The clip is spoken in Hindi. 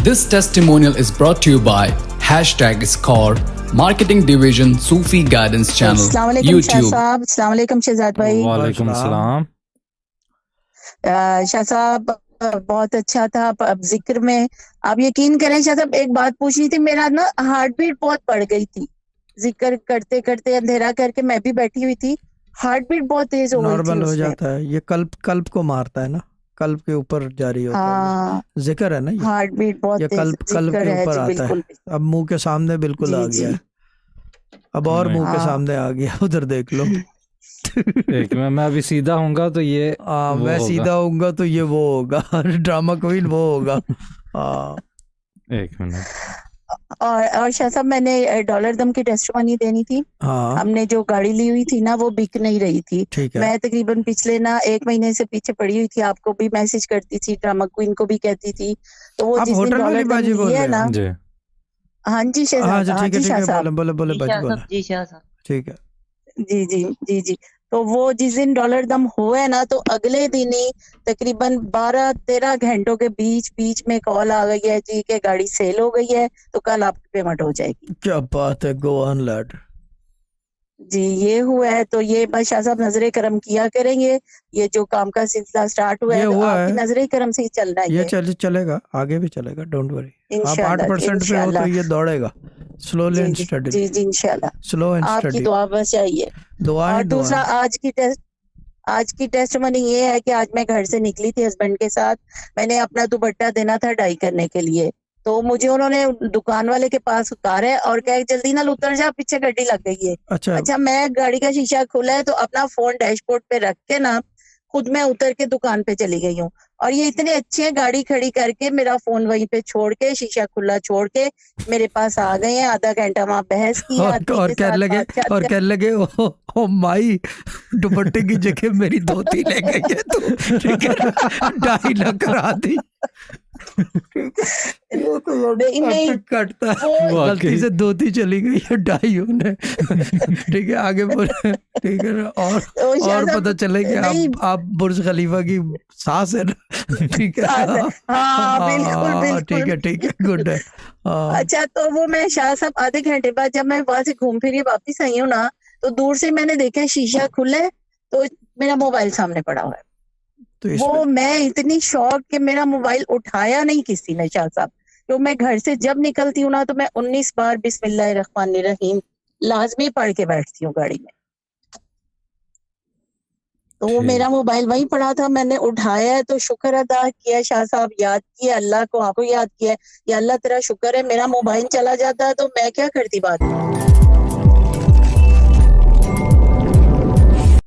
This testimonial is brought to you by #Score Marketing Division Sufi Guidance Channel YouTube. अस्सलाम वालेकुम शहजाद भाई। वालेकुम सलाम। शाह साहब बहुत अच्छा था। अब जिक्र में आप यकीन करें शाह साहब, एक बात पूछनी थी। मेरा ना हार्ट बीट बहुत बढ़ गई थी, जिक्र करते करते अंधेरा करके मैं भी बैठी हुई थी, हार्ट बीट बहुत तेज हो गई थी। नॉर्मल हो जाता है, ये कल्ब को मारता है ना, कल्ब के ऊपर जारी होता है। जिक्र है ना, ये हार्ट बीट बहुत ये तेज कल्ब के ऊपर आता है। अब मुंह के सामने बिल्कुल आ गया है, अब और मुंह के सामने आ गया, उधर देख लो। एक मैं अभी सीधा होऊंगा तो ये मैं सीधा होऊंगा तो ये वो होगा, ड्रामा क्वीन वो होगा। एक मिनट। और शाह साहब, मैंने डॉलर दम की टेस्टमनी देनी थी। हमने जो गाड़ी ली हुई थी ना, वो बिक नहीं रही थी। मैं तकरीबन पिछले ना 1 महीने से पीछे पड़ी हुई थी, आपको भी मैसेज करती थी, ड्रामा क्वीन को भी कहती थी। तो वो जिस दिन डॉलर दम लिया है ना, हाँ जी शहजाद, बोले ठीक है जी। तो वो जिस दिन डॉलर दम हुआ ना, तो अगले दिन ही तकरीबन 12-13 घंटों के बीच में कॉल आ गई है जी कि गाड़ी सेल हो गई है, तो कल आपकी पेमेंट हो जाएगी। क्या बात है, गो ऑन लैड जी। ये हुआ है, तो ये बस शाह साहब नजरे करम किया करेंगे। ये जो काम का सिलसिला स्टार्ट हुआ है, तो आपकी नजरे करम से ही चलना है। ये चलेगा, आगे भी चलेगा, डोंट वरी। आप 8% पे हो तो ये दौड़ेगा, स्लोली एंड स्टडी। जी इंशाल्लाह, स्लो एंड स्टडी। आपकी दुआ बस चाहिए। और दूसरा, आज की टेस्टमनी ये है कि आज मैं घर से निकली थी हस्बैंड के साथ। मैंने अपना दुपट्टा देना था डाई करने के लिए, तो मुझे उन्होंने दुकान वाले के पास उतारा है और कहा जल्दी ना उतर जा, पीछे गाड़ी लग गई है। अच्छा, मैं गाड़ी का शीशा खुला है तो अपना फोन डैशबोर्ड पे रख के ना खुद मैं उतर के दुकान पे चली गई हूँ। और ये इतने अच्छे हैं, गाड़ी खड़ी करके मेरा फोन वहीं पे छोड़ के, शीशा खुला छोड़ के मेरे पास आ गए हैं। आधा घंटा वहाँ बहस की और कहने लगे ओ माई, दुपट्टे की जगह मेरी धोती ले गई है तू, डाई न करा दी। नहीं कटता, गलती से धोती चली गई है, डाई होने। ठीक है, आगे बोले। ठीक है, और पता चले कि आप बुर्ज खलीफा की सास है ना। ठीक है, बिल्कुल ठीक है, गुड है। अच्छा, तो वो मैं शाह साहब आधे घंटे बाद जब मैं वहां से घूम फिर वापिस आई हूँ ना, तो दूर से मैंने देखा शीशा खुला है, तो मेरा मोबाइल सामने पड़ा हुआ है। तो वो मैं इतनी शॉक कि मेरा मोबाइल उठाया नहीं किसी ने शाह साहब। तो मैं घर से जब निकलती हूँ ना, तो मैं 19 बार बिस्मिल्लाहिर्रहमानिर्रहीम लाजमी पढ़ के बैठती हूँ गाड़ी में। तो वो मेरा मोबाइल वहीं पड़ा था, मैंने उठाया है, तो शुक्र अदा किया शाह साहब, याद किया अल्लाह को, आपको याद किया। या अल्लाह तेरा शुक्र है, मेरा मोबाइल चला जाता तो मैं क्या करती बात।